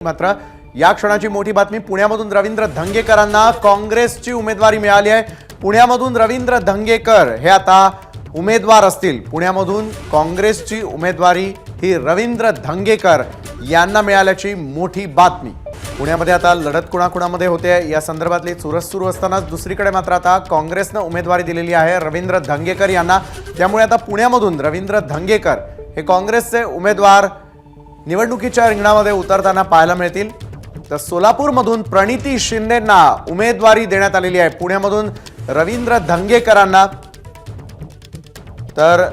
मात्र या क्षणाची मोठी बातमी पुण्यामधून रवींद्र धंगेकरांना काँग्रेसची उमेदवारी मिळाली आहे। पुण्यामधून रवींद्र धंगेकर हे आता उमेदवार असतील। पुण्यामधून काँग्रेसची उमेदवारी ही रवींद्र धंगेकर यांना मिळाल्याची मोठी बातमी। पुण्यामध्ये आता लढत कुणाकुणामध्ये होते या संदर्भातली चुरस सुरू असतानाच दुसरीकडे मात्र आता काँग्रेसने उमेदवारी दिलेली आहे रवींद्र धंगेकर यांना। त्यामुळे आता पुण्यामधून रवींद्र धंगेकर हे काँग्रेसचे उमेदवार निवडणुकीच्या रिंगणामध्ये उतरताना पाहायला मिळतील। तर सोलापूरमधून प्रणिती शिंदेंना उमेदवारी देण्यात आलेली आहे। पुण्यामधून रवींद्र धंगेकरांना तर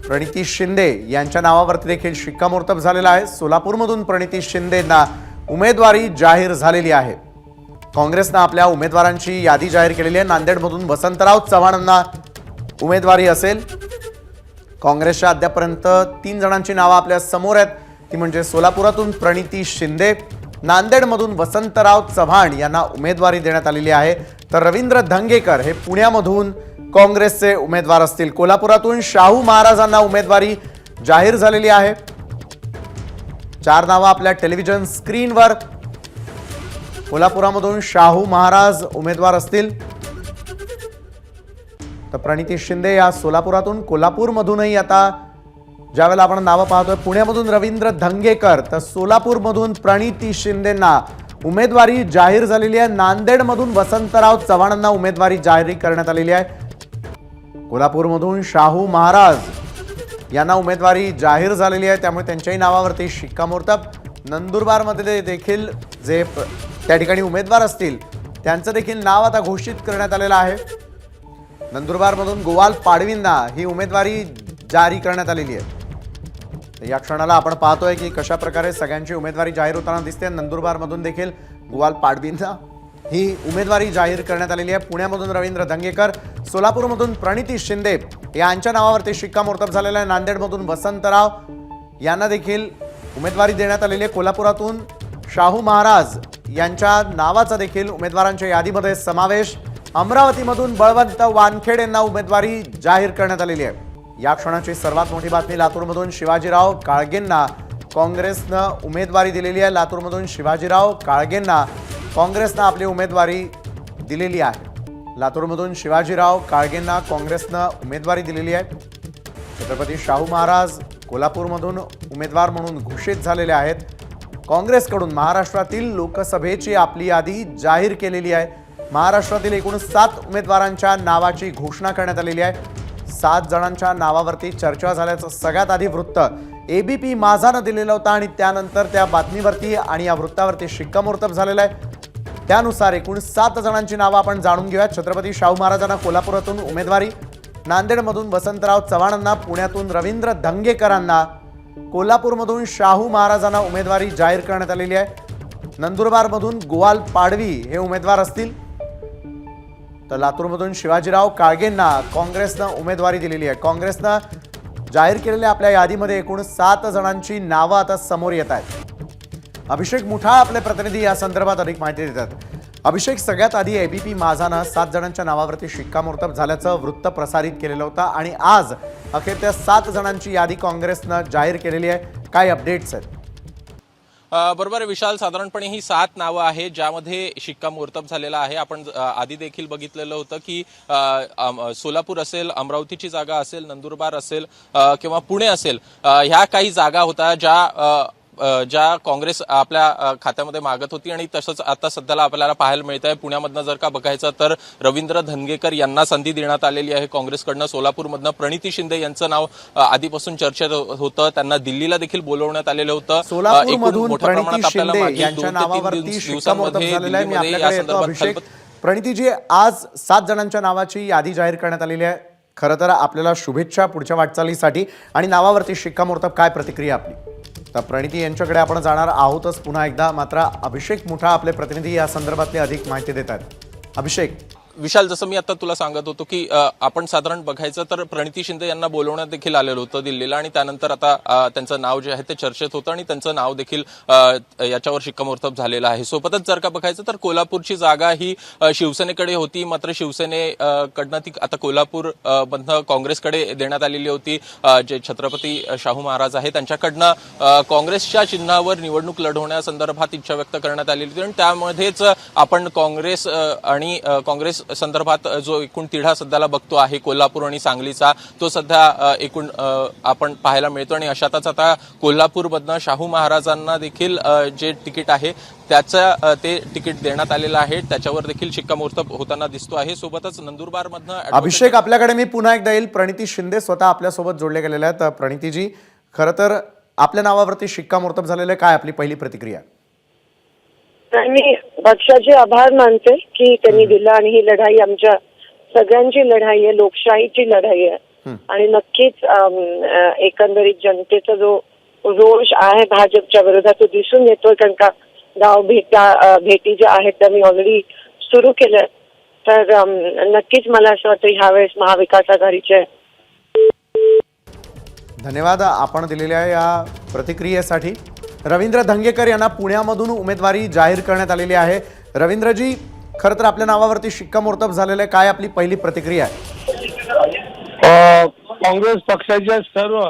प्रणिती शिंदे यांच्या नावावरती देखील शिक्कामोर्तब झालेला आहे। सोलापूरमधून प्रणिती शिंदेंना उमेदवारी जाहीर झालेली आहे। काँग्रेसने आपल्या उमेदवारांची यादी जाहीर केलेली आहे। नांदेडमधून वसंतराव चव्हाणांना उमेदवारी असेल। काँग्रेसच्या अद्यापर्यंत 3 जणांची नावे आपल्या समोर आहेत, ती म्हणजे सोलापुरातून प्रणिती शिंदे, नांदेडमधून वसंतराव चव्हाण यांना उमेदवारी देण्यात आलेली आहे। तर रवींद्र धंगेकर हे पुण्यामधून काँग्रेसचे उमेदवार असतील। कोल्हापुरातून शाहू महाराजांना उमेदवारी जाहीर झालेली आहे। 4 नावे आपल्या टेलिव्हिजन स्क्रीनवर। कोल्हापुरामधून शाहू महाराज उमेदवार असतील। तर प्रणिती शिंदे या सोलापुरातून, कोल्हापूरमधूनही आता ज्यावेळेला आपण नावं पाहतोय पुण्यामधून रवींद्र धंगेकर, तर सोलापूरमधून प्रणिती शिंदेंना उमेदवारी जाहीर झालेली आहे। नांदेडमधून वसंतराव चव्हाणांना उमेदवारी जाहीर करण्यात आलेली आहे। कोल्हापूरमधून शाहू महाराज यांना उमेदवारी जाहीर झालेली आहे, त्यामुळे त्यांच्याही नावावरती शिक्कामोर्तब। नंदुरबारमध्ये देखील जे त्या ठिकाणी उमेदवार असतील त्यांचं देखील नाव आता घोषित करण्यात आलेलं आहे। नंदुरबारमधून गोवाल पाडवींना ही उमेदवारी जारी करण्यात आलेली आहे। या क्षणाला आपण पाहतोय की कशा प्रकारे सगळ्यांची उमेदवारी जाहीर होताना दिसते। नंदुरबारमधून देखील गोवाल पाडवींना ही उमेदवारी जाहीर करण्यात आलेली आहे। पुण्यामधून रवींद्र धंगेकर, सोलापूरमधून प्रणिती शिंदे यांच्या नावावरती शिक्कामोर्तब झालेला आहे। नांदेडमधून वसंतराव यांना देखील उमेदवारी देण्यात आलेली आहे। कोल्हापुरातून शाहू महाराज यांच्या नावाचा देखील उमेदवारांच्या यादीमध्ये समावेश। अमरावतीमधून बळवंत वानखेड यांना उमेदवारी जाहीर करण्यात आलेली आहे। या क्षणाची सर्वात मोठी बातमी लातूरमधून शिवाजीराव काळगेंना काँग्रेसनं उमेदवारी दिलेली आहे। लातूरमधून शिवाजीराव काळगेंना काँग्रेसनं आपली उमेदवारी दिलेली आहे। लातूरमधून शिवाजीराव काळगेंना काँग्रेसनं उमेदवारी दिलेली आहे। छत्रपती शाहू महाराज कोल्हापूरमधून उमेदवार म्हणून घोषित झालेले आहेत। काँग्रेसकडून महाराष्ट्रातील लोकसभेची आपली यादी जाहीर केलेली आहे। महाराष्ट्रातील एकूण 7 उमेदवारांच्या नावाची घोषणा करण्यात आलेली आहे। 7 जणांच्या नावावरती चर्चा झाल्याचं सगळ्यात आधी वृत्त एबीपी माझानं दिलेलं होतं आणि त्यानंतर त्या बातमीवरती आणि या वृत्तावरती शिक्कामोर्तब झालेलं आहे। त्यानुसार एकूण 7 जणांची नावं आपण जाणून घेऊया। छत्रपती शाहू महाराजांना कोल्हापुरातून उमेदवारी, नांदेडमधून वसंतराव चव्हाणांना, पुण्यातून रवींद्र धंगेकरांना, कोल्हापूरमधून शाहू महाराजांना उमेदवारी जाहीर करण्यात आलेली आहे। नंदुरबारमधून गोवाल पाडवी हे उमेदवार असतील। तर लातूरमधून शिवाजीराव काळगेंना काँग्रेसनं उमेदवारी दिलेली आहे। काँग्रेसनं जाहीर केलेल्या आपल्या यादीमध्ये एकूण 7 जणांची नावं आता समोर येत आहेत। अभिषेक मुठा आपले प्रतिनिधी या संदर्भात अधिक माहिती देतात। अभिषेक, सगळ्यात आधी एबीपी माझानं 7 जणांच्या नावावरती शिक्कामोर्तब झाल्याचं वृत्त प्रसारित केलेलं होतं आणि आज अखेर त्या 7 जणांची यादी काँग्रेसनं जाहीर केलेली आहे। काय अपडेट्स आहेत? बरोबर विशाल, साधारणपणे ही 7 नावं आहेत ज्यामध्ये शिक्कामोर्तब झालेला आहे। आपण आधी देखील बघितलेलं होतं की सोलापूर असेल, अमरावतीची जागा असेल, नंदुरबार असेल किंवा पुणे असेल, ह्या काही जागा होत्या ज्या काँग्रेस आपल्या खात्यामध्ये मागत होती आणि तसंच आता सध्याला आपल्याला पाहायला मिळत आहे। पुण्यामधनं जर का बघायचं तर रवींद्र धंगेकर यांना संधी देण्यात आलेली आहे काँग्रेसकडनं। सोलापूरमधनं प्रणिती शिंदे यांचं नाव आधीपासून चर्चेत होतं, त्यांना दिल्लीला देखील बोलवण्यात आलेलं होतं। सोलापूरमधून प्रणिती शिंदे यांच्या नावावरती शिक्कामोर्तब झालेलं आहे। मी आपल्याकडे येतो अभिषेक। प्रणितीजी, आज 7 जणांच्या नावाची यादी जाहीर करण्यात आलेली आहे। खरं तर आपल्याला शुभेच्छा पुढच्या वाटचालीसाठी आणि नावावरती शिक्कामोर्तब, काय प्रतिक्रिया आपली? तर प्रणिती यांच्याकडे आपण जाणार आहोतच पुन्हा एकदा, मात्र अभिषेक मुठा आपले प्रतिनिधी या संदर्भातली अधिक माहिती देत आहेत। अभिषेक, विशाल, जसं मी आता तुला सांगत होतो की आपण साधारण बघायचं तर प्रणिती शिंदे यांना बोलवण्यात देखील आलेलं होतं दिल्लीला, आणि त्यानंतर आता त्यांचं नाव जे आहे ते चर्चेत होतं आणि त्यांचं नाव देखील याच्यावर शिक्कामोर्तब झालेलं आहे. सोबतच जर का बघायचं तर कोल्हापूरची जागा ही शिवसेनेकडे होती, मात्र शिवसेनेकडनं ती आता कोल्हापूर मधनं काँग्रेसकडे देण्यात आलेली होती. जे छत्रपती शाहू महाराज आहे त्यांच्याकडनं काँग्रेसच्या चिन्हावर निवडणूक लढवण्यासंदर्भात इच्छा व्यक्त करण्यात आलेली होती, आणि त्यामध्येच आपण काँग्रेस आणि काँग्रेस संदर्भात जो एकूण तिढा सध्याला बघतो आहे कोल्हापूर आणि सांगलीचा, तो सध्या एकूण आपण पाहायला मिळतो. आणि अशातच आता कोल्हापूरमधनं शाहू महाराजांना देखील जे तिकीट आहे त्याचं ते तिकीट देण्यात आलेलं आहे, त्याच्यावर देखील शिक्कामोर्तब होताना दिसतो आहे. सोबतच नंदुरबारमधनं अभिषेक, आपल्याकडे मी पुन्हा एकदा येईल. प्रणिती शिंदे स्वतः आपल्यासोबत जोडले गेलेले आहेत. प्रणितीजी, खरं तर आपल्या नावावरती शिक्कामोर्तब झालेलं, काय आपली पहिली प्रतिक्रिया? मी पक्षाचे आभार मानते की त्यांनी दिलं, आणि ही लढाई आमच्या सगळ्यांची लढाई आहे, लोकशाहीची लढाई आहे. आणि नक्कीच एकंदरीत जनतेचा जो रोष आहे भाजपच्या विरोधात तो दिसून येतोय, कारण का भेटी ज्या आहेत त्या मी ऑलरेडी सुरू केल्या. तर नक्कीच मला असं वाटतं ह्यावेळेस महाविकास आघाडीचे. धन्यवाद आपण दिलेल्या या प्रतिक्रियेसाठी. रवींद्र धंगेकर यांना पुण्यामधून उमेदवारी जाहीर करण्यात आलेली आहे. रवींद्रजी, खरं तर आपल्या नावावरती शिक्कामोर्तब झालेलं आहे, काय आपली पहिली प्रतिक्रिया आहे? काँग्रेस पक्षाच्या सर्व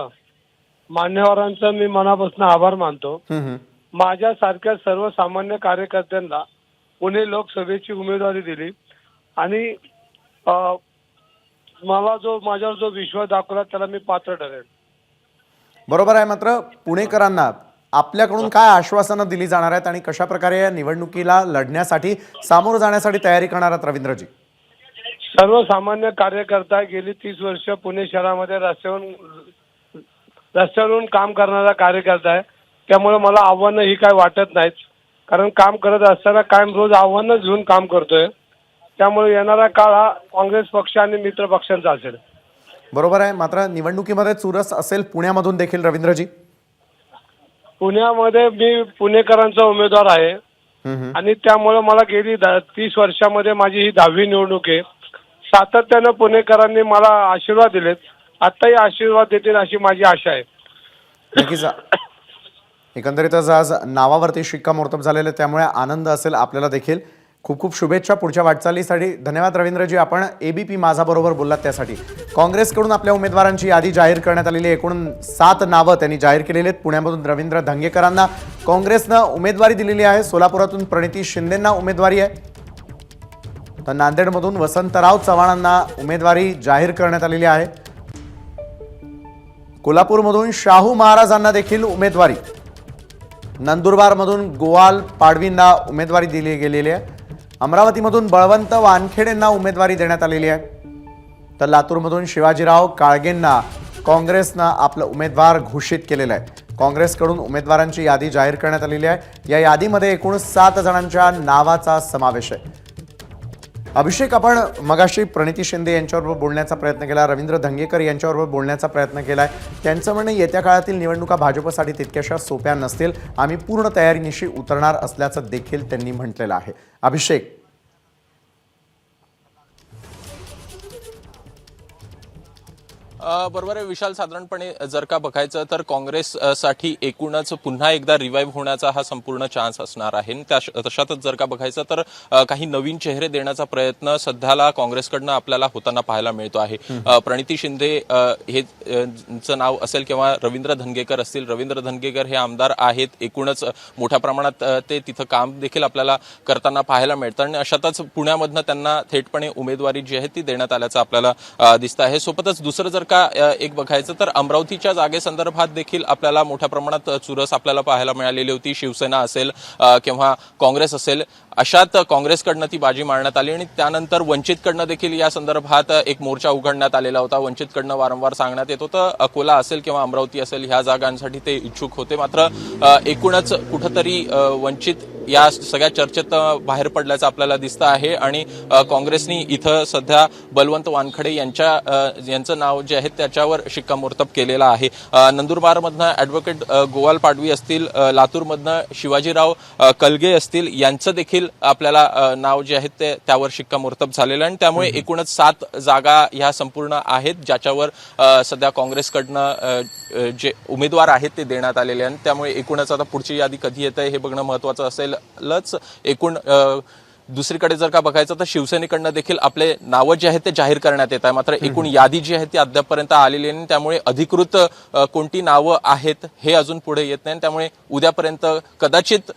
मान्यवरांचा मी मनापासून आभार मानतो. माझ्यासारख्या सर्वसामान्य कार्यकर्त्यांना पुणे लोकसभेची उमेदवारी दिली, आणि मला माझ्यावर जो विश्वास दाखवला त्याला मी पात्र ठरेल. बरोबर आहे. मात्र पुणेकरांना आपल्याकडून काय आश्वासनं दिली जाणार आहेत आणि कशा प्रकारे या निवडणुकीला लढण्यासाठी सामोरं जाण्यासाठी तयारी करणार आहेत रवींद्रजी? सर्वसामान्य कार्यकर्ता गेली 30 वर्ष पुणे शहरामध्ये रस्त्यावरून काम करणारा कार्यकर्ता आहे, त्यामुळे मला आव्हानं ही काय वाटत नाहीत, कारण काम करत असताना कायम रोज आव्हानं घेऊन काम करतोय. त्यामुळे येणारा काळ हा काँग्रेस पक्ष आणि मित्र पक्षांचा असेल. बरोबर आहे. मात्र निवडणुकीमध्ये चुरस असेल पुण्यामधून देखील रवींद्रजी? पुण्यामध्ये मी पुणेकरांचा उमेदवार आहे, आणि त्यामुळे मला गेली 30 वर्षामध्ये माझी ही 10वी निवडणूक आहे. सातत्यानं पुणेकरांनी मला आशीर्वाद दिलेत, आताही आशीर्वाद देतील अशी माझी आशा आहे. नक्कीच. एकंदरीतच आज नावावरती शिक्कामोर्तब झालेले, त्यामुळे आनंद असेल आपल्याला देखील. खूप खूप शुभेच्छा पुढच्या वाटचालीसाठी. धन्यवाद रवींद्रजी, आपण ABP माझा बरोबर बोललात त्यासाठी. काँग्रेसकडून आपल्या उमेदवारांची यादी जाहीर करण्यात आलेली आहे. एकूण 7 नावं त्यांनी जाहीर केलेली आहेत. पुण्यामधून रवींद्र धंगेकरांना काँग्रेसनं उमेदवारी दिलेली आहे. सोलापुरातून प्रणिती शिंदेंना उमेदवारी आहे. तर नांदेडमधून वसंतराव चव्हाणांना उमेदवारी जाहीर करण्यात आलेली आहे. कोल्हापूरमधून शाहू महाराजांना देखील उमेदवारी. नंदुरबारमधून गोवाल पाडवींना उमेदवारी दिली गेलेली आहे. अमरावतीमधून बळवंत वानखेडेंना उमेदवारी देण्यात आलेली आहे. तर लातूरमधून शिवाजीराव काळगेंना काँग्रेसनं आपलं उमेदवार घोषित केलेलं आहे. काँग्रेसकडून उमेदवारांची यादी जाहीर करण्यात आलेली आहे. या यादीमध्ये एकूण 7 जणांच्या नावाचा समावेश आहे. अभिषेक, आपण मगाशी प्रणिती शिंदे यांच्याबरोबर बोलण्याचा प्रयत्न केला, रवींद्र धंगेकर यांच्याबरोबर बोलण्याचा प्रयत्न केला आहे. त्यांचं म्हणणं येत्या काळातील निवडणुका भाजपसाठी तितक्याशा सोप्या नसतील, आम्ही पूर्ण तयारीनिशी उतरणार असल्याचं देखील त्यांनी म्हटलेलं आहे. अभिषेक, बरोबर आहे विशाल, साधारणपणे जर का बघायचं तर काँग्रेससाठी एकूणच पुन्हा एकदा रिवाईव्ह होण्याचा हा संपूर्ण चान्स असणार आहे. तशातच जर का बघायचं तर काही नवीन चेहरे देण्याचा प्रयत्न सध्याला काँग्रेसकडनं आपल्याला होताना पाहायला मिळतो आहे. प्रणिती शिंदे हे चं नाव असेल किंवा रवींद्र धंगेकर असतील. रवींद्र धंगेकर हे आमदार आहेत, एकूणच मोठ्या प्रमाणात ते तिथं काम देखील आपल्याला करताना पाहायला मिळतं, आणि अशातच पुण्यामधनं त्यांना थेटपणे उमेदवारी जी आहे ती देण्यात आल्याचं आपल्याला दिसतं आहे. सोबतच दुसरं जर एक बघायचं तर अमरावतीच्या जागेसंदर्भात देखील आपल्याला मोठ्या प्रमाणात चुरस आपल्याला पाहायला मिळालेली होती. शिवसेना असेल किंवा काँग्रेस असेल, अशात काँग्रेसकडनं ती बाजी मारण्यात आली, आणि त्यानंतर वंचितकडनं देखील या संदर्भात एक मोर्चा उघडण्यात आलेला होता. वंचितकडनं वारंवार सांगण्यात येत होतं अकोला असेल किंवा अमरावती असेल ह्या जागांसाठी ते इच्छुक होते. मात्र एकूणच कुठंतरी वंचित या सगळ्या चर्चेत बाहेर पडल्याचं आपल्याला दिसतं आहे आणि काँग्रेसने इथं सध्या बलवंत वानखडे यांचं नाव जे आहे त्याच्यावर शिक्कामोर्तब केलेलं आहे। नंदुरबारमधनं ॲडव्होकेट गोवाल पाडवी असतील, लातूरमधनं शिवाजीराव कलगे असतील, यांचं देखील आपल्याला नाव जे आहे ते त्यावर शिक्कामोर्तब झालेलं आहे आणि त्यामुळे एकूणच 7 जागा ह्या संपूर्ण आहेत ज्याच्यावर सध्या काँग्रेसकडनं जे उमेदवार आहेत ते देण्यात आलेले आहेत। त्यामुळे एकूणच आता पुढची यादी कधी येते हे बघणं महत्त्वाचं असेलच। एकूण दुसरीकडे जर का बघायचं तर शिवसेनेकडनं देखील आपले नावं जे आहेत ते जाहीर करण्यात येत आहे, मात्र एकूण यादी जी आहे ती अद्यापपर्यंत आलेली नाही। त्यामुळे अधिकृत कोणती नावं आहेत हे अजून पुढे येत नाही। त्यामुळे उद्यापर्यंत कदाचित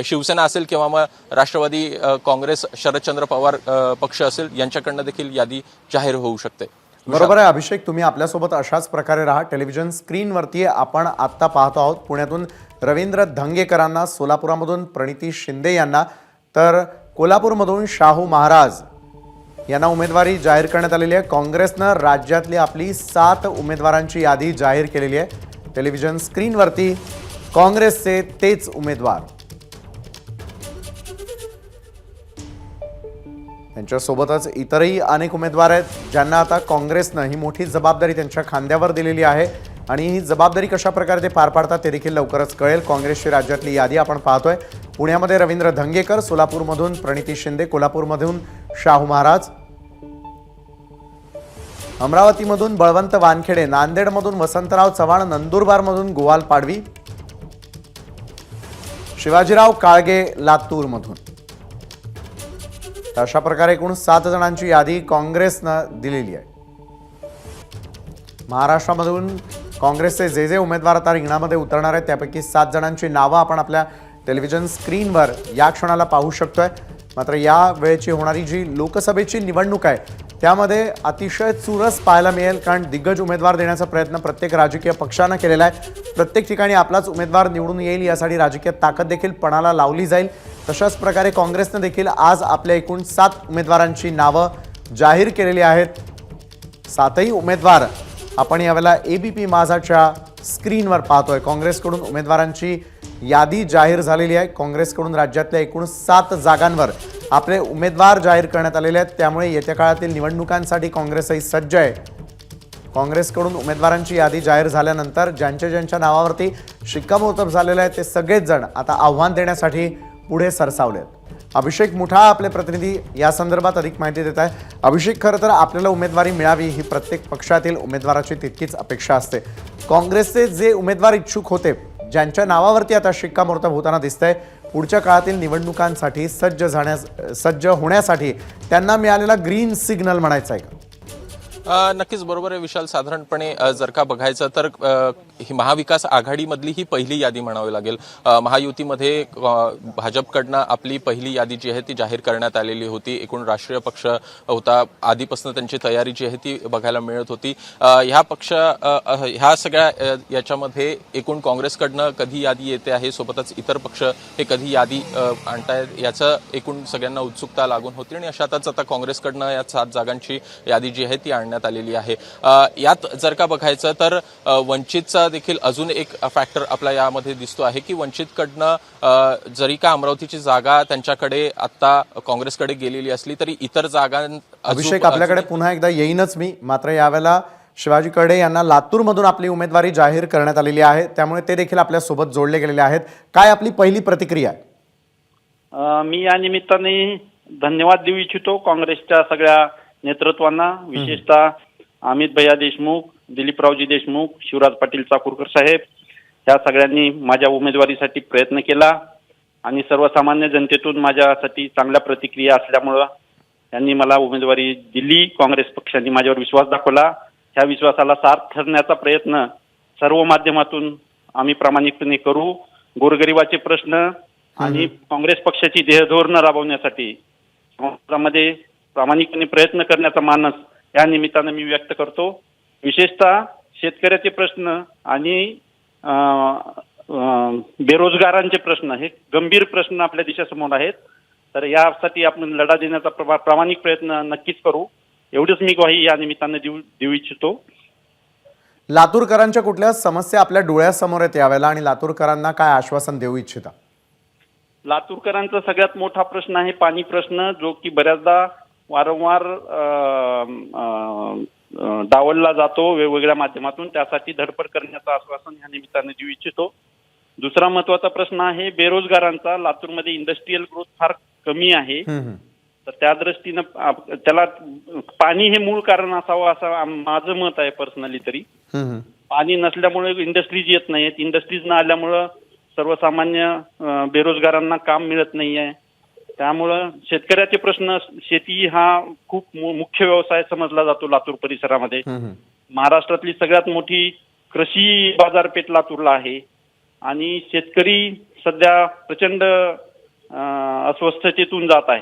शिवसेना असेल किंवा मग राष्ट्रवादी काँग्रेस शरदचंद्र पवार पक्ष असेल यांच्याकडनं देखील यादी जाहीर होऊ शकते। बरोबर आहे अभिषेक, तुम्ही आपल्यासोबत अशाच प्रकारे राहा। टेलिव्हिजन स्क्रीनवरती आपण आत्ता पाहतो आहोत पुण्यातून रवींद्र धंगेकरांना, सोलापुरामधून प्रणिती शिंदे यांना, तर कोल्हापूरमधून शाहू महाराज यांना उमेदवारी जाहीर करण्यात आलेली आहे। काँग्रेसनं राज्यातली आपली 7 उमेदवारांची यादी जाहीर केलेली आहे। टेलिव्हिजन स्क्रीनवरती काँग्रेसचे तेच उमेदवार, त्यांच्यासोबतच इतरही अनेक उमेदवार आहेत ज्यांना आता काँग्रेसनं ही मोठी जबाबदारी त्यांच्या खांद्यावर दिलेली आहे आणि ही जबाबदारी कशा प्रकारे ते पार पाडतात ते देखील लवकरच कळेल। काँग्रेसची राज्यातली यादी आपण पाहतोय। पुण्यामध्ये रवींद्र धंगेकर, सोलापूरमधून प्रणिती शिंदे, कोल्हापूरमधून शाहू महाराज, अमरावतीमधून बळवंत वानखेडे, नांदेडमधून वसंतराव चव्हाण, नंदुरबारमधून गोवाल पाडवी, शिवाजीराव काळगे लातूरमधून। अशा प्रकारे एकूण 7 जणांची यादी काँग्रेसनं दिलेली आहे। महाराष्ट्रामधून काँग्रेसचे जे उमेदवार आता रिंगणामध्ये उतरणार आहेत त्यापैकी 7 जणांची नावं आपण आपल्या टेलिव्हिजन स्क्रीनवर या क्षणाला पाहू शकतोय। मात्र या वेळेची होणारी जी लोकसभेची निवडणूक आहे त्यामध्ये अतिशय चुरस पाहायला मिळेल, कारण दिग्गज उमेदवार देण्याचा प्रयत्न प्रत्येक राजकीय पक्षानं केलेला आहे। प्रत्येक ठिकाणी आपलाच उमेदवार निवडून येईल यासाठी राजकीय ताकद देखील पणाला लावली जाईल। तशाच प्रकारे काँग्रेसनं देखील आज आपल्या एकूण 7 उमेदवारांची नावं जाहीर केलेली आहेत। 7ही उमेदवार आपण यावेळेला एबीपी माझाच्या स्क्रीनवर पाहतोय। काँग्रेसकडून उमेदवारांची यादी जाहीर झालेली आहे। काँग्रेसकडून राज्यातल्या एकूण 7 जागांवर आपले उमेदवार जाहीर करण्यात आलेले आहेत। त्यामुळे येत्या काळातील निवडणुकांसाठी काँग्रेसही सज्ज आहे। काँग्रेसकडून उमेदवारांची यादी जाहीर झाल्यानंतर ज्यांच्या नावावरती शिक्कामोर्तब झालेले आहे ते सगळेच जण आता आव्हान देण्यासाठी पुढे सरसावले आहेत। अभिषेक मुठा आपले प्रतिनिधी या संदर्भात अधिक माहिती देत आहे। अभिषेक, खरं तर आपल्याला उमेदवारी मिळावी ही प्रत्येक पक्षातील उमेदवाराची तितकीच अपेक्षा असते। काँग्रेसचे जे उमेदवार इच्छुक होते, ज्यांच्या नावावरती आता शिक्कामोर्तब होताना दिसतंय, पुढच्या काळातील निवडणुकांसाठी सज्ज होण्यासाठी त्यांना मिळालेला ग्रीन सिग्नल म्हणायचा आहे का? नक्कीच बरोबर आहे विशाल। साधारणपणे जर का बघायचं तर ही महाविकास आघाडीमधली ही पहिली यादी म्हणावी लागेल। महायुतीमध्ये भाजपकडनं आपली पहिली यादी जी आहे ती जाहीर करण्यात आलेली होती। एकूण राष्ट्रीय पक्ष होता, आधीपासून त्यांची तयारी जी आहे ती बघायला मिळत होती। ह्या सगळ्या याच्यामध्ये एकूण काँग्रेसकडनं कधी यादी येते आहे, सोबतच इतर पक्ष हे कधी यादी आणतायत याचं एकूण सगळ्यांना उत्सुकता लागून होती आणि अशातच आता काँग्रेसकडनं या 7 जागांची यादी जी आहे ती आणण्यात आलेली आहे। यात जर का बघायचं तर वंचितचा देखील अजून एक फॅक्टर आपल्या यामध्ये दिसतो आहे की वंचितकडनं जरी का अमरावतीची जागा त्यांच्याकडे आता काँग्रेसकडे गेलेली असली तरी इतर जागा अभिषेक आपल्याकडे पुन्हा एकदा येईनच मी, मात्र यावेळेला शिवाजी कर्डे यांना लातूरमधून आपली उमेदवारी जाहीर करण्यात आलेली आहे, त्यामुळे ते देखील आपल्या सोबत जोडले गेलेले आहेत। काय आपली पहिली प्रतिक्रिया आहे? मी या निमित्ताने धन्यवाद देऊ इच्छितो काँग्रेसच्या सगळ्या नेतृत्वांना, विशेषतः अमित भैया देशमुख, दिलीपरावजी देशमुख, शिवराज पाटील चाकूरकर साहेब, ह्या सगळ्यांनी माझ्या उमेदवारीसाठी प्रयत्न केला आणि सर्वसामान्य जनतेतून माझ्यासाठी चांगल्या प्रतिक्रिया असल्यामुळं त्यांनी मला उमेदवारी दिली। काँग्रेस पक्षाने माझ्यावर विश्वास दाखवला। ह्या विश्वासाला सार्थ ठरण्याचा प्रयत्न सर्व माध्यमातून आम्ही प्रामाणिकपणे करू। गोरगरिबाचे प्रश्न आणि काँग्रेस पक्षाची ध्येयधोरणं राबवण्यासाठी समाजामध्ये प्रामाणिकपणे प्रयत्न करण्याचा मानस या निमित्तानं मी व्यक्त करतो। विशेषतः शेतकऱ्याचे प्रश्न आणि बेरोजगारांचे प्रश्न हे गंभीर प्रश्न आपल्या देशासमोर आहेत, तर यासाठी आपण लढा देण्याचा प्रामाणिक प्रयत्न नक्कीच करू, एवढीच मी ग्वाही या निमित्तानं देऊ इच्छितो। लातूरकरांच्या कुठल्या समस्या आपल्या डोळ्यासमोर आहेत यावेळेला आणि लातूरकरांना काय आश्वासन देऊ इच्छिता? लातूरकरांचा सगळ्यात मोठा प्रश्न आहे पाणी प्रश्न, जो की बऱ्याचदा वारंवार डावलला जातो वेगवेगळ्या माध्यमातून. त्यासाठी धडपड करण्याचं आश्वासन या निमित्ताने देऊ इच्छितो. दुसरा महत्वाचा प्रश्न आहे बेरोजगारांचा. लातूरमध्ये इंडस्ट्रीयल ग्रोथ फार कमी आहे, तर त्या दृष्टीनं त्याला पाणी हे मूळ कारण असावं असं माझं मत आहे पर्सनली. तरी पाणी नसल्यामुळे इंडस्ट्रीज येत नाहीत, इंडस्ट्रीज न आल्यामुळं सर्वसामान्य बेरोजगारांना काम मिळत नाहीये. त्यामुळं शेतकऱ्याचे प्रश्न, शेती हा खूप मुख्य व्यवसाय समजला जातो लातूर परिसरामध्ये. महाराष्ट्रातली सगळ्यात मोठी कृषी बाजारपेठ लातूरला आहे आणि शेतकरी सध्या प्रचंड अस्वस्थतेतून जात आहे.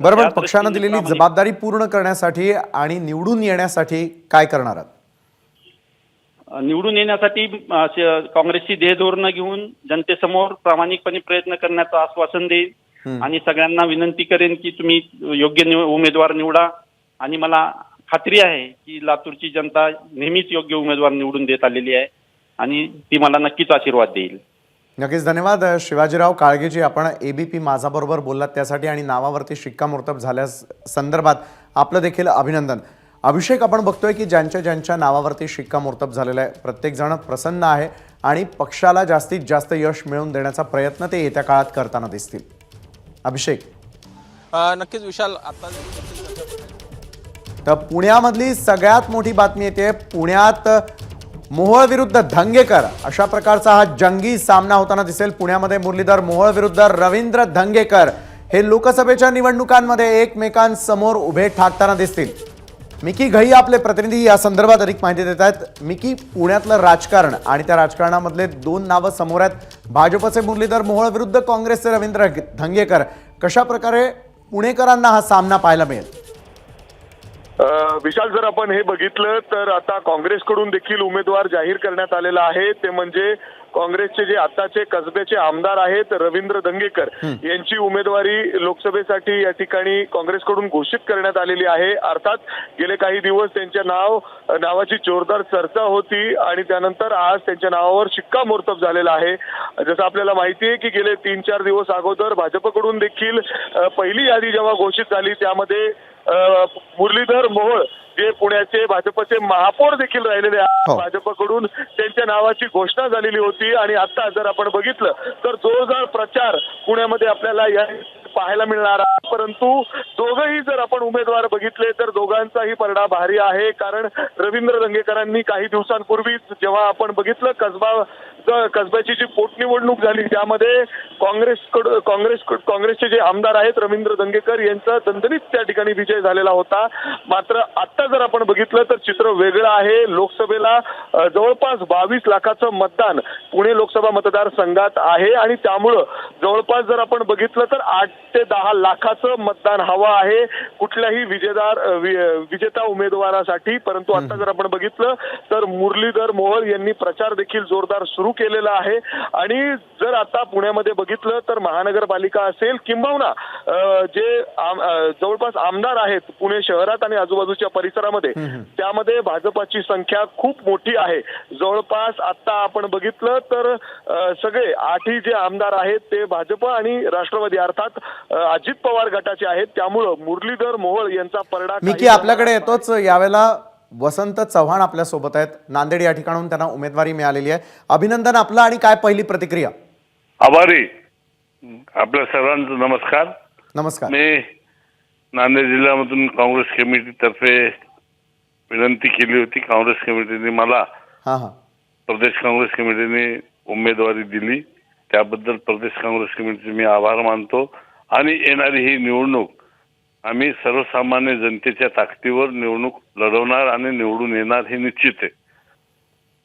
बरोबर, पक्षानं दिलेली जबाबदारी पूर्ण करण्यासाठी आणि निवडून येण्यासाठी काय करणार आहात? निवडून येण्यासाठी काँग्रेसची ध्येयधोरणं घेऊन जनतेसमोर प्रामाणिकपणे प्रयत्न करण्याचं आश्वासन देईन आणि सगळ्यांना विनंती करेन की तुम्ही योग्य उमेदवार निवडा. आणि मला खात्री आहे की लातूरची जनता नेहमीच योग्य उमेदवार निवडून देत आलेली आहे आणि ती मला नक्कीच आशीर्वाद देईल. नक्कीच, धन्यवाद शिवाजीराव काळगेजी. आपण एबीपी माझाबरोबर बोललात त्यासाठी आणि नावावरती शिक्कामोर्तब झाल्यास संदर्भात आपलं देखील अभिनंदन. अभिषेक, आपण बघतोय की ज्यांच्या ज्यांच्या नावावरती शिक्कामोर्तब झालेलं आहे प्रत्येकजण प्रसन्न आहे आणि पक्षाला जास्तीत जास्त यश मिळवून देण्याचा प्रयत्न ते येत्या काळात करताना दिसतील. अभिषेक, नक्कीच विशाल, आता तर पुण्यामधली सगळ्यात मोठी बातमी येते. पुण्यात मोहोळ विरुद्ध धंगेकर अशा प्रकारचा हा जंगी सामना होताना दिसेल. पुण्यामध्ये मुरलीधर मोहोळ विरुद्ध रवींद्र धंगेकर हे लोकसभेच्या निवडणुकांमध्ये एकमेकांसमोर उभे ठाकताना दिसतील. मिकी घई आपले प्रतिनिधी या संदर्भात अधिक माहिती देत आहेत. मिकी, पुण्यातलं राजकारण आणि त्या राजकारणामधले दोन नावं समोर आहेत. भाजपचे मुरलीधर मोहोळ विरुद्ध काँग्रेसचे रवींद्र धंगेकर. कशा प्रकारे पुणेकरांना हा सामना पाहायला मिळेल? विशाल, जर आपण हे बघितलं तर आता काँग्रेसकडून देखील उमेदवार जाहीर करण्यात आलेला आहे. ते म्हणजे काँग्रेसचे जे आताचे कसब्याचे आमदार आहेत रवींद्र धंगेकर यांची उमेदवारी लोकसभेसाठी या ठिकाणी काँग्रेसकडून घोषित करण्यात आलेली आहे. अर्थात गेले काही दिवस त्यांच्या नावाची जोरदार चर्चा होती आणि त्यानंतर आज त्यांच्या नावावर शिक्कामोर्तब झालेला आहे. जसं आपल्याला माहिती आहे की गेले 3-4 दिवस अगोदर भाजपकडून देखील पहिली यादी जेव्हा घोषित झाली त्यामध्ये मुरलीधर मोहोळ जे पुण्याचे भाजपचे महापौर देखील राहिलेले आहेत, भाजपकडून त्यांच्या नावाची घोषणा झालेली होती. आणि आता जर आपण बघितलं तर जोरदार प्रचार पुण्यामध्ये आपल्याला या पाहायला मिळणार आहे. परंतु दोघंही जर आपण उमेदवार बघितले तर दोघांचाही परडा भारी आहे. कारण रवींद्र धंगेकरांनी काही दिवसांपूर्वीच जेव्हा आपण बघितलं कसब्याची जी पोटनिवडणूक झाली त्यामध्ये काँग्रेसचे जे आमदार आहेत रवींद्र धंगेकर यांचा दणदणीत त्या ठिकाणी विजय झालेला होता. मात्र आता जर आपण बघितलं तर चित्र वेगळं आहे. लोकसभेला जवळपास 22 लाखाचं मतदान पुणे लोकसभा मतदारसंघात आहे आणि त्यामुळं जवळपास जर आपण बघितलं तर 8 ते 10 लाखाचं मतदान हवं आहे कुठल्याही विजेता उमेदवारासाठी. परंतु आता जर आपण बघितलं तर मुरलीधर मोहोळ यांनी प्रचार देखील जोरदार सुरू केलेला आहे. आणि जर आता पुण्यामध्ये बघितलं तर महानगरपालिका असेल किंबहुना जे जवळपास आमदार आहेत पुणे शहरात आणि आजूबाजूच्या परिसरामध्ये त्यामध्ये भाजपाची संख्या खूप मोठी आहे. जवळपास आता आपण बघितलं तर सगळे 8ही जे आमदार आहेत ते भाजप आणि राष्ट्रवादी अर्थात अजित पवार गटाचे आहेत. त्यामुळं मुरलीधर मोहोळ यांचा परडा मिकी आपल्याकडे येतोच. यावेळेला वसंत चव्हाण आपल्या सोबत आहेत. नांदेड या ठिकाणून त्यांना उमेदवारी मिळालेली आहे. अभिनंदन आपलं आणि काय पहिली प्रतिक्रिया? आभारी आपल्या सर्वांचं नमस्कार. नमस्कार. मी नांदेड जिल्ह्यामधून काँग्रेस कमिटीतर्फे विनंती केली होती. काँग्रेस कमिटीने मला प्रदेश काँग्रेस कमिटीने उमेदवारी दिली. त्याबद्दल प्रदेश काँग्रेस कमिटीचे मी आभार मानतो. आणि येणारी ही निवडणूक आम्ही सर्वसामान्य जनतेच्या ताकदीवर निवडणूक लढवणार आणि निवडून येणार हे निश्चित आहे.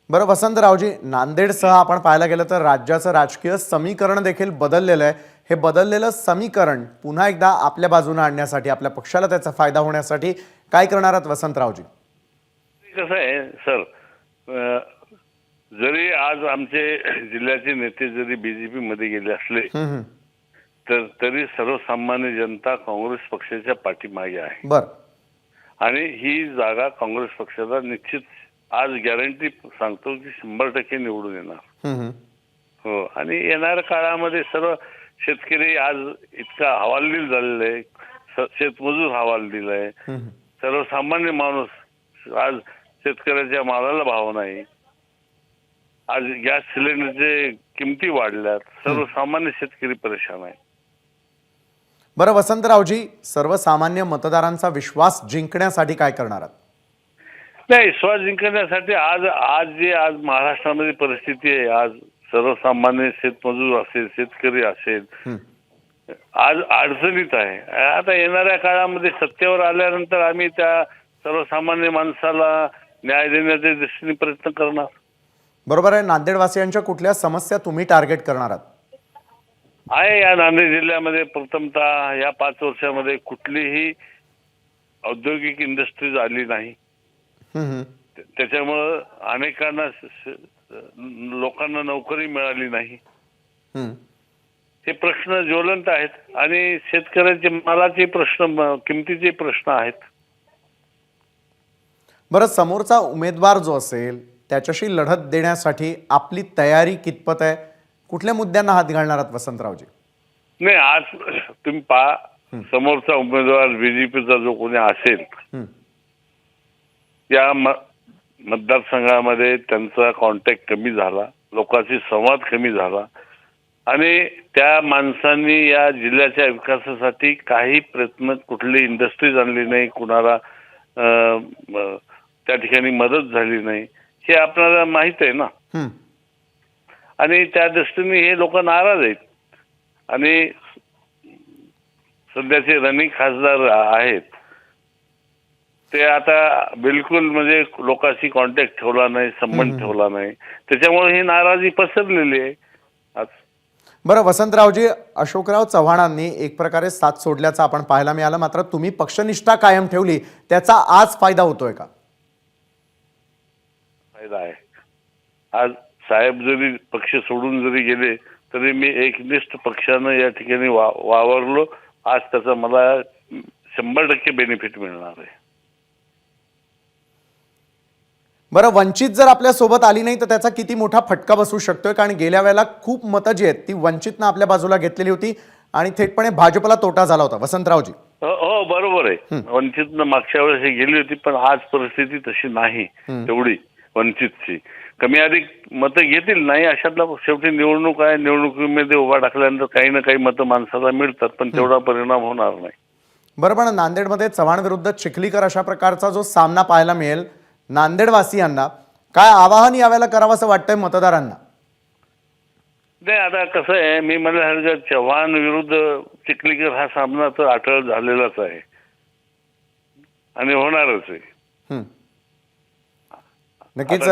बरं वसंतरावजी, नांदेडसह आपण पाहायला गेलं तर राज्याचं राजकीय समीकरण देखील बदललेलं आहे. हे बदललेलं समीकरण पुन्हा एकदा आपल्या बाजूने आणण्यासाठी, आपल्या पक्षाला त्याचा फायदा होण्यासाठी काय करणार आहात वसंतरावजी? कसं आहे सर, जरी आज आमचे जिल्ह्याचे नेते जरी बीजेपी मध्ये गेले असले तरी सर्वसामान्य जनता काँग्रेस पक्षाच्या पाठीमागे आहे. बर. आणि ही जागा काँग्रेस पक्षाला निश्चित आज गॅरंटी सांगतो की 100% निवडून येणार. हो. आणि येणाऱ्या काळामध्ये सर्व शेतकरी आज इतका हवालदिल झालेला आहे, शेतमजूर हवालदिल आहे, सर्वसामान्य माणूस आज शेतकऱ्याच्या मालाला भाव नाही, आज गॅस सिलेंडरचे किमती वाढल्यात, सर्वसामान्य शेतकरी परेशान आहे. बरं वसंतरावजी, सर्वसामान्य मतदारांचा विश्वास जिंकण्यासाठी काय करणार आहात? नाही, विश्वास जिंकण्यासाठी आज महाराष्ट्रामध्ये परिस्थिती आहे, आज सर्वसामान्य शेतमजूर असेल, शेतकरी असेल, आज अडचणीत आहे. आता येणाऱ्या काळामध्ये सत्तेवर आल्यानंतर आम्ही त्या सर्वसामान्य माणसाला न्याय देण्याच्या दृष्टीने प्रयत्न करणार. बरोबर आहे. नांदेडवासियांच्या कुठल्या समस्या तुम्ही टार्गेट करणार आहात? आहे या नांदेड जिल्ह्यामध्ये प्रथमतः या 5 वर्षामध्ये कुठलीही औद्योगिक इंडस्ट्रीज आली नाही. त्याच्यामुळं अनेकांना लोकांना नोकरी मिळाली नाही. हे प्रश्न ज्वलंत आहेत आणि शेतकऱ्यांचे मालाचे प्रश्न, किमतीचे प्रश्न आहेत. बरं, समोरचा उमेदवार जो असेल त्याच्याशी लढत देण्यासाठी आपली तयारी कितपत आहे? कुठल्या मुद्द्यांना हात घालणार आहात वसंतरावजी? नाही, आज तुम्ही पहा, समोरचा उमेदवार बीजेपीचा जो कोणी असेल या मतदारसंघामध्ये त्यांचा कॉन्टॅक्ट कमी झाला, लोकांशी संवाद कमी झाला आणि त्या माणसांनी या जिल्ह्याच्या विकासासाठी काही प्रयत्न, कुठली इंडस्ट्रीज आणली नाही, कुणाला त्या ठिकाणी मदत झाली नाही, हे आपल्याला माहित आहे ना. आणि त्या दृष्टीने हे लोक नाराज आहेत आणि सध्याचे रनिंग खासदार आहेत ते आता बिलकुल म्हणजे लोकांशी कॉन्टॅक्ट ठेवला नाही, संबंध ठेवला नाही, त्याच्यामुळे ही नाराजी पसरलेली आहे आज. बरं वसंतरावजी, अशोकराव चव्हाणांनी एक प्रकारे साथ सोडल्याचं आपण पाहायला मिळालं, मात्र तुम्ही पक्षनिष्ठा कायम ठेवली, त्याचा आज फायदा होतोय का? फायदा आहे. आज साहेब जरी पक्ष सोडून जरी गेले तरी मी एकनिष्ठ पक्षानं या ठिकाणी वावरलो, आज त्याचा मला 100% बेनिफिट मिळणार आहे. बरं, वंचित जर आपल्या सोबत आली नाही तर त्याचा किती मोठा फटका बसू शकतोय? कारण गेल्या वेळेला खूप मतं जी आहेत ती वंचितनं आपल्या बाजूला घेतलेली होती आणि थेटपणे भाजपला तोटा झाला होता. वसंतरावजी. हो बरोबर आहे, वंचितनं मागच्या वेळेस गेली होती, पण आज परिस्थिती तशी नाही तेवढी वंचितची. कमी अधिक मतं घेतील नाही अशातला शेवटी निवडणूक आहे, निवडणुकीमध्ये उभा टाकल्यानंतर काही ना काही मतं माणसाला मिळतात, पण तेवढा परिणाम होणार नाही. बरं, पण नांदेडमध्ये चव्हाण विरुद्ध चिखलीकर अशा प्रकारचा जो सामना पाहायला मिळेल, नांदेडवासियांना काय आवाहन यावेळेला करावं असं वाटतंय मतदारांना? नाही, आता कसं आहे, मी म्हणलं चव्हाण विरुद्ध चिखलीकर हा सामना तर अटळ झालेलाच आहे आणि होणारच आहे. नक्कीच.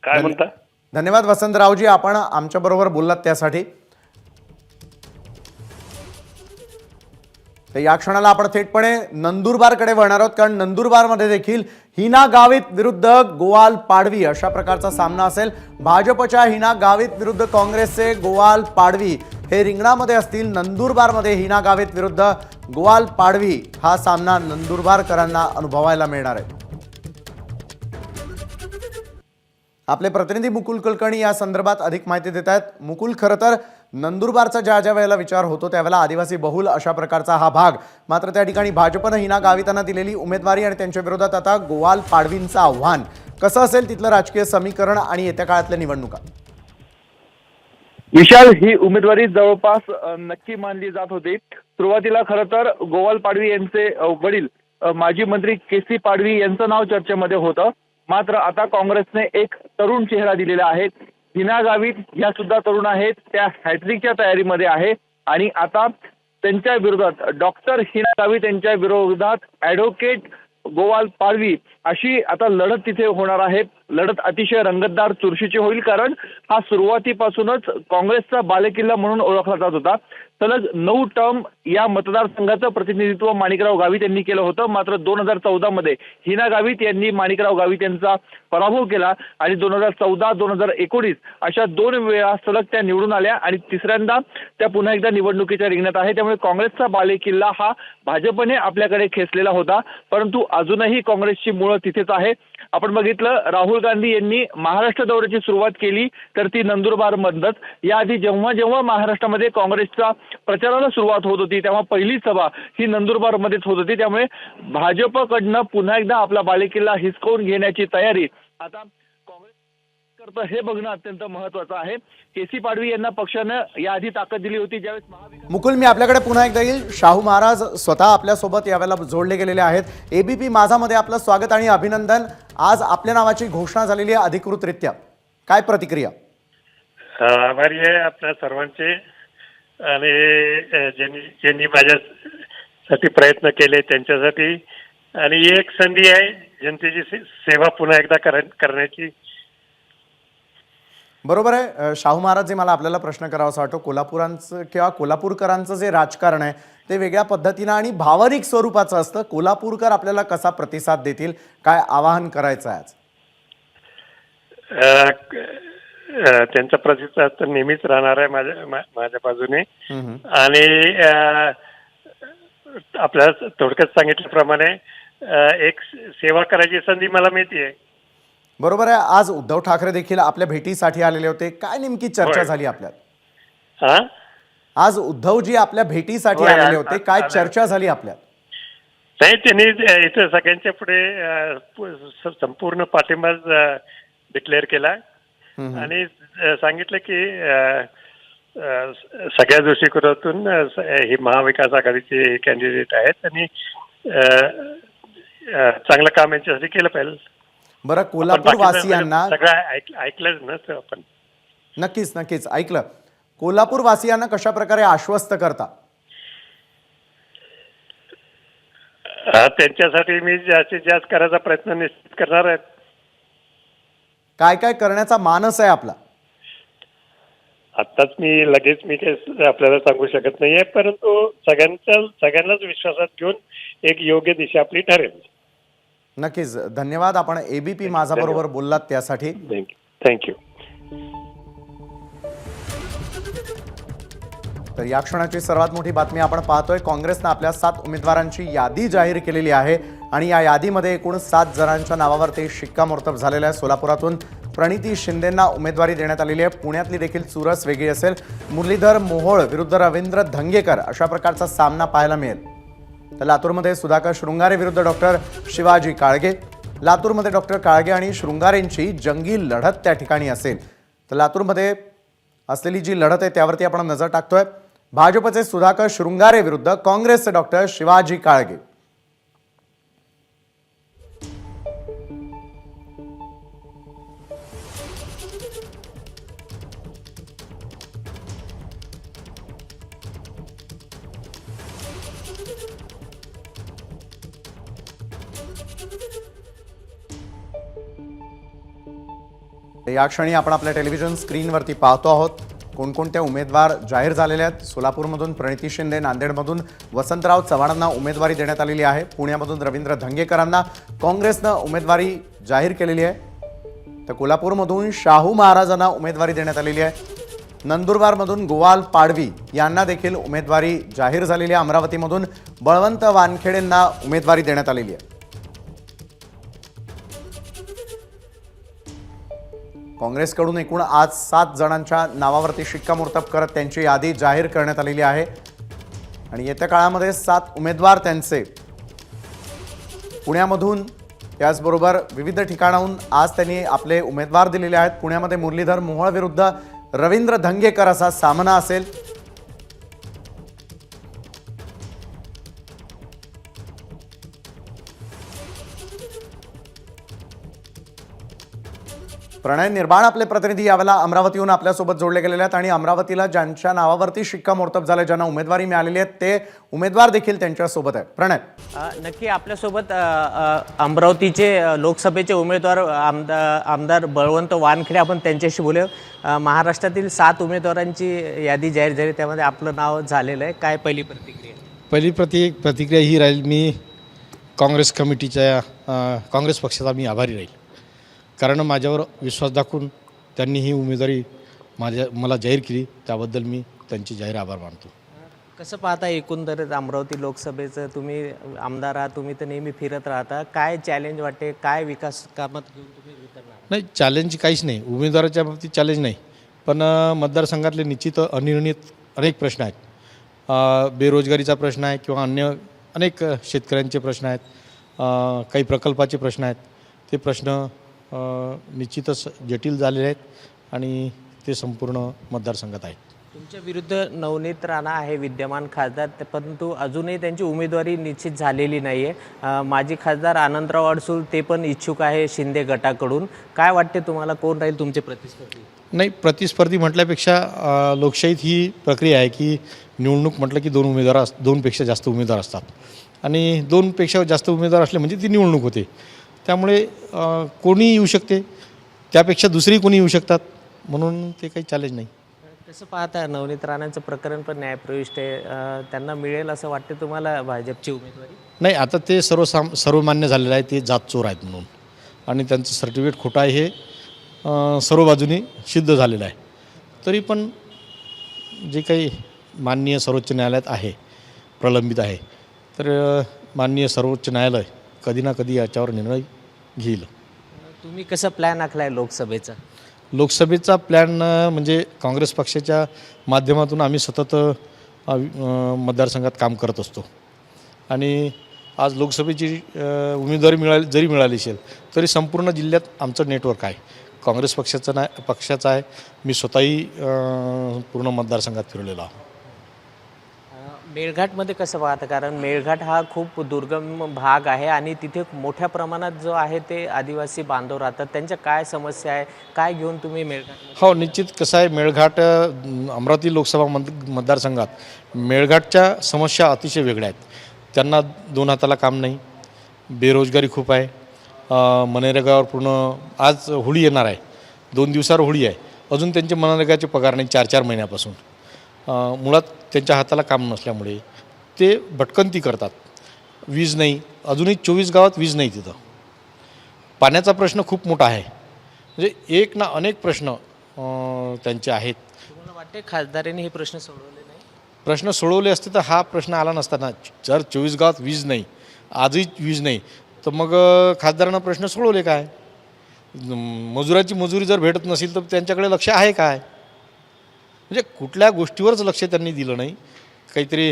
काय म्हणता? धन्यवाद वसंतरावजी, आपण आमच्या बरोबर बोललात त्यासाठी. तर या क्षणाला आपण थेटपणे नंदुरबारकडे वळणार आहोत, कारण नंदुरबारमध्ये देखील हिना गावित विरुद्ध गोवाल पाडवी अशा प्रकारचा सामना असेल. भाजपच्या हिना गावित विरुद्ध काँग्रेसचे गोवाल पाडवी हे रिंगणामध्ये असतील. नंदुरबारमध्ये हिना गावित विरुद्ध गोवाल पाडवी हा सामना नंदुरबारकरांना अनुभवायला मिळणार आहे. आपले प्रतिनिधी मुकुल कुलकर्णी या संदर्भात अधिक माहिती देत आहेत. मुकुल, खरं तर नंदुरबारचा ज्या वेळेला विचार होतो त्यावेळेला आदिवासी बहुल अशा प्रकारचा हा भाग, मात्र त्या ठिकाणी भाजपनं हिना गावितांना दिलेली उमेदवारी आणि त्यांच्या विरोधात आता गोवाल पाडवींचं आव्हान, कसं असेल तिथलं राजकीय समीकरण आणि येत्या काळातल्या निवडणुका? विशाल, ही उमेदवारी जवळपास नक्की मानली जात होती. सुरुवातीला खरं तर गोवाल पाडवी यांचे वडील माजी मंत्री केसी पाडवी यांचं नाव चर्चेमध्ये होतं, मात्र आता काँग्रेसने एक तरुण चेहरा दिलेला आहे. हिना गावित या सुद्धा तरुण आहेत, त्या हॅट्रिकच्या तयारीमध्ये आहे आणि आता त्यांच्या विरोधात डॉक्टर हिना गावित यांच्या विरोधात ॲडव्होकेट गोवाल पाडवी अशी आता लढत तिथे होणार आहे. लढत अतिशय रंगतदार चुरशीची होईल, कारण हा सुरुवातीपासूनच काँग्रेसचा बालेकिल्ला म्हणून ओळखला जात होता. सलग 9 टर्म या मतदारसंघाचं प्रतिनिधित्व माणिकराव गावित यांनी केलं होतं, मात्र 2014 मध्ये हिना गावित यांनी माणिकराव गावित यांचा पराभव केला आणि 2014-2019 अशा 2 वेळा सलग त्या निवडून आल्या आणि तिसऱ्यांदा त्या पुन्हा एकदा निवडणुकीच्या रिंगणात आहे. त्यामुळे काँग्रेसचा बालेकिल्ला हा भाजपने आपल्याकडे खेचलेला होता, परंतु अजूनही काँग्रेसची मुळं तिथेच आहे. आपण बघितलं, राहुल राहुल गांधी यांनी महाराष्ट्र दौऱ्याची सुरुवात केली तर ती नंदुरबारमधनंच. याआधी जेव्हा जेव्हा महाराष्ट्रामध्ये काँग्रेसचा प्रचाराला सुरुवात होत होती तेव्हा पहिली सभा ही नंदुरबारमध्येच होत होती. त्यामुळे भाजपकडनं पुन्हा एकदा आपला बालेकिल्ला हिसकावून घेण्याची तयारी आता काँग्रेस करतं हे बघणं अत्यंत महत्त्वाचं आहे. केसी पाडवी यांना पक्षानं याआधी ताकद दिली होती ज्यावेळेस महाविकास. मुकुल, मी आपल्याकडे पुन्हा एकदा येईल. शाहू महाराज स्वतः आपल्यासोबत यावेळेला जोडले गेलेले आहेत. एबीपी माझामध्ये आपलं स्वागत आणि अभिनंदन. आज आपल्या नावाची घोषणा झालेली आहे अधिकृतरित्या, काय प्रतिक्रिया? आभारी आहे आपल्या सर्वांचे आणि ज्यांनी माझ्यासाठी प्रयत्न केले त्यांच्यासाठी. आणि ही एक संधी आहे जनतेची सेवा पुन्हा एकदा करण्याची. बरोबर आहे शाहू महाराजजी, मला आपल्याला प्रश्न करावासा वाटतो. कोल्हापुरांचं किंवा कोल्हापूरकरांचं जे राजकारण आहे ते वेगळ्या पद्धतीनं आणि भावनिक स्वरूपाचं असतं. कोल्हापूरकर आपल्याला कसा प्रतिसाद देतील, काय आवाहन करायचं आहे आज? त्यांचा प्रतिसाद तर नेहमीच राहणार आहे माझ्या बाजूने. आणि आपल्याला थोडक्यात सांगितल्याप्रमाणे एक सेवा करायची संधी मला मिळते. बरोबर आहे. आज उद्धव ठाकरे देखील आपल्या भेटीसाठी आलेले होते. काय नेमकी चर्चा झाली आपल्यात? आज उद्धवजी आपल्या भेटीसाठी आलेले होते, काय चर्चा झाली आपल्यात? नाही, त्यांनी इथं सगळ्यांच्या पुढे संपूर्ण पाठिंबा डिक्लेअर केला आणि सांगितलं की सगळ्या दृष्टिकोनातून हे महाविकास आघाडीचे कॅन्डिडेट आहेत आणि चांगलं काम यांच्यासाठी केलं पाहिजे. बरं, कोल्हापूर वासियांना सगळं ऐकलंच ना आपण? नक्कीच नक्कीच ऐकलं. कोल्हापूर वासियांना कशा प्रकारे आश्वस्त करता? त्यांच्यासाठी मी जास्तीत जास्त करायचा प्रयत्न निश्चित करणार आहे. काय काय करण्याचा मानस आहे आपला? आत्ताच लगेच मी काही आपल्याला सांगू शकत नाहीये, परंतु सगळ्यांनाच विश्वासात घेऊन एक योग्य दिशा आपली ठरेल. नक्कीच, धन्यवाद. आपण एबीपी माझा बरोबर बोललात त्यासाठी. थँक्यू. तर या क्षणाची सर्वात मोठी बातमी आपण पाहतोय. काँग्रेसनं आपल्या 7 उमेदवारांची यादी जाहीर केलेली आहे आणि या यादीमध्ये एकूण 7 जणांच्या नावावरती शिक्कामोर्तब झालेलं आहे. सोलापुरातून प्रणिती शिंदेंना उमेदवारी देण्यात आलेली आहे. पुण्यातली देखील चुरस वेगळी असेल. मुरलीधर मोहोळ विरुद्ध रवींद्र धंगेकर अशा प्रकारचा सामना पाहायला मिळेल. तर लातूरमध्ये सुधाकर शृंगारे विरुद्ध डॉक्टर शिवाजी काळगे. लातूरमध्ये डॉक्टर काळगे आणि शृंगारेंची जंगी लढत त्या ठिकाणी असेल. तर लातूरमध्ये असलेली जी लढत आहे त्यावरती आपण नजर टाकतोय. भाजपचे सुधाकर शृंगारे विरुद्ध काँग्रेसचे डॉक्टर शिवाजी काळगे. या क्षणी आपण आपल्या टेलिव्हिजन स्क्रीनवरती पाहतो आहोत कोणकोणते उमेदवार जाहीर झालेले आहेत. सोलापूरमधून प्रणिती शिंदे, नांदेडमधून वसंतराव चव्हाणांना उमेदवारी देण्यात आलेली आहे. पुण्यामधून रवींद्र धंगेकरांना काँग्रेसनं उमेदवारी जाहीर केलेली आहे. तर कोल्हापूरमधून शाहू महाराजांना उमेदवारी देण्यात आलेली आहे. नंदुरबारमधून गोवाल पाडवी यांना देखील उमेदवारी जाहीर झालेली आहे. अमरावतीमधून बळवंत वानखेडेंना उमेदवारी देण्यात आलेली आहे. काँग्रेसकडून एकूण आज 7 जणांच्या नावावरती शिक्कामोर्तब करत त्यांची यादी जाहीर करण्यात आलेली आहे आणि येत्या काळामध्ये 7 उमेदवार त्यांचे पुण्यामधून त्याचबरोबर विविध ठिकाणाहून आज त्यांनी आपले उमेदवार दिलेले आहेत. पुण्यामध्ये मुरलीधर मोहोळ विरुद्ध रवींद्र धंगेकर असा सामना असेल. प्रणय निर्माण आपले प्रतिनिधी यावेळेला अमरावतीहून आपल्यासोबत जोडले गेलेले आहेत आणि अमरावतीला ज्यांच्या नावावरती शिक्कामोर्तब झाले, ज्यांना उमेदवारी मिळालेली आहे ते उमेदवार देखील त्यांच्यासोबत आहे. प्रणय, नक्की आपल्यासोबत अमरावतीचे लोकसभेचे उमेदवार आमदार बळवंत वानखेडे, आपण त्यांच्याशी बोलूया. महाराष्ट्रातील 7 उमेदवारांची यादी जाहीर झाली, त्यामध्ये आपलं नाव झालेलं आहे. काय पहिली प्रतिक्रिया? पहिली प्रतिक्रिया ही राहील, मी काँग्रेस कमिटीच्या काँग्रेस पक्षाचा मी आभारी राहील. कारण माझ्यावर विश्वास दाखवून त्यांनी ही उमेदवारी मला जाहीर केली, त्याबद्दल मी त्यांचे जाहीर आभार मानतो. कसं पाहता एकंदरीत अमरावती लोकसभेचं? तुम्ही आमदार आहात, तुम्ही तर नेहमी फिरत राहता. काय चॅलेंज वाटते? काय विकास कामात घेऊन तुम्ही उतरणार? नाही, चॅलेंज काहीच नाही, उमेदवाराच्या बाबतीत चॅलेंज नाही. पण मतदारसंघातले निश्चित अनिर्णित अनेक प्रश्न आहेत. बेरोजगारीचा प्रश्न आहे किंवा अन्य अनेक शेतकऱ्यांचे प्रश्न आहेत, काही प्रकल्पाचे प्रश्न आहेत. ते प्रश्न निश्चितच जटिल झालेले आहेत आणि ते संपूर्ण मतदारसंघात आहेत. तुमच्या विरुद्ध नवनीत राणा आहे विद्यमान खासदार, परंतु अजूनही त्यांची उमेदवारी निश्चित झालेली नाही आहे. माजी खासदार आनंदराव अडसूळ ते पण इच्छुक आहे शिंदे गटाकडून. काय वाटते तुम्हाला, कोण राहील तुमचे प्रतिस्पर्धी? नाही, प्रतिस्पर्धी म्हटल्यापेक्षा लोकशाहीत ही प्रक्रिया आहे की निवडणूक म्हटलं की दोनपेक्षा जास्त उमेदवार असतात आणि दोनपेक्षा जास्त उमेदवार असले म्हणजे ती निवडणूक होते. त्यामुळे कोणी येऊ शकते, त्यापेक्षा दुसरी कोणी येऊ शकतात, म्हणून ते काही चॅलेंज नाही. कसं पाहता, नवनीत राणांचं प्रकरण पण न्यायप्रविष्ट आहे, त्यांना मिळेल असं वाटते तुम्हाला भाजपची उमेदवारी? नाही, आता ते सर्वमान्य झालेलं आहे, ते जात चोर आहेत म्हणून, आणि त्यांचं सर्टिफिकेट खोटं आहे हे सर्व बाजूनी सिद्ध झालेलं आहे. तरी पण जे काही माननीय सर्वोच्च न्यायालयात आहे, प्रलंबित आहे, तर माननीय सर्वोच्च न्यायालय कधी ना कधी याच्यावर निर्णय घेईल. तुम्ही कसं प्लॅन आखला आहे लोकसभेचा? लोकसभेचा प्लॅन म्हणजे काँग्रेस पक्षाच्या माध्यमातून आम्ही सतत मतदारसंघात काम करत असतो आणि आज लोकसभेची उमेदवारी जरी मिळाली असेल तरी संपूर्ण जिल्ह्यात आमचं नेटवर्क आहे. काँग्रेस पक्षाचं आहे. मी स्वतःही पूर्ण मतदारसंघात फिरलेलो आहे. मेळघाटमध्ये कसं पाहता? कारण मेळघाट हा खूप दुर्गम भाग आहे आणि तिथे मोठ्या प्रमाणात जो आहे ते आदिवासी बांधव राहतात. त्यांच्या काय समस्या आहे, काय घेऊन तुम्ही मेळघाट? हो, निश्चित कसं आहे, मेळघाट अमरावती लोकसभा मतदारसंघात मेळघाटच्या समस्या अतिशय वेगळ्या आहेत. त्यांना दोन हाताला काम नाही, बेरोजगारी खूप आहे, मनरेगावर पूर्ण आज होळी येणार आहे, 2 दिवसावर होळी आहे, अजून त्यांचे मनरेगाचे पगार नाही 4-4 महिन्यापासून. मुळात त्यांच्या हाताला काम नसल्यामुळे ते भटकंती करतात. वीज नाही, अजूनही 24 गावात वीज नाही. तिथं पाण्याचा प्रश्न खूप मोठा आहे. म्हणजे एक ना अनेक प्रश्न त्यांचे आहेत. तुम्हाला वाटते खासदारांनी हे प्रश्न सोडवले नाही? प्रश्न सोडवले असते तर हा प्रश्न आला नसताना. जर 24 गावात वीज नाही, आजही वीज नाही, तर मग खासदारांना प्रश्न सोडवले काय? मजुराची मजुरी जर भेटत नसेल तर त्यांच्याकडे लक्ष आहे काय? म्हणजे कुठल्या गोष्टीवरच लक्ष त्यांनी दिलं नाही. काहीतरी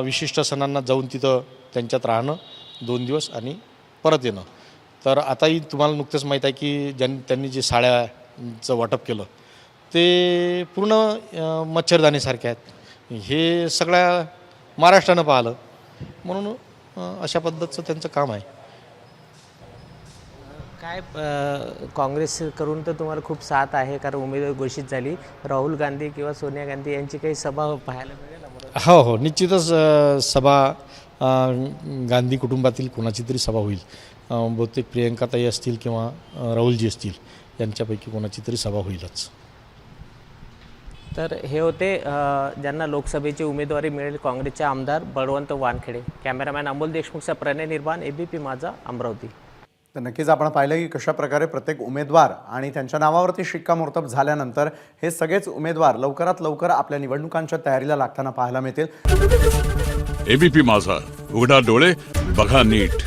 विशिष्ट सणांना जाऊन तिथं त्यांच्यात राहणं 2 दिवस आणि परत येणं. तर आताही तुम्हाला नुकतंच माहीत आहे की त्यांनी जे साड्याचं वाटप केलं ते पूर्ण मच्छरदाणीसारखे आहेत. हे सगळ्या महाराष्ट्रानं पाहिलं, म्हणून अशा पद्धतीचं त्यांचं काम आहे. काय काँग्रेसकडून तर तुम्हाला खूप साथ आहे, कारण उमेदवार घोषित झाली. राहुल गांधी किंवा सोनिया गांधी यांची काही सभा पाहायला मिळेल? हो, निश्चितच सभा गांधी कुटुंबातील कोणाची तरी सभा होईल. बहुतेक प्रियंकाताई असतील किंवा राहुलजी असतील, यांच्यापैकी कोणाची तरी सभा होईलच. तर हे होते ज्यांना लोकसभेची उमेदवारी मिळेल, काँग्रेसचे आमदार बळवंत वानखेडे. कॅमेरामॅन अमोल देशमुखचा प्रणय निर्माण, ABP माझा, अमरावती. तर नक्कीच आपण पाहिलं की कशा प्रकारे प्रत्येक उमेदवार आणि त्यांच्या नावावरती शिक्कामोर्तब झाल्यानंतर हे सगळेच उमेदवार लवकरात लवकर आपल्या निवडणुकांच्या तयारीला लागताना पाहायला मिळतील. ABP माझा, उघडा डोळे बघा नीट.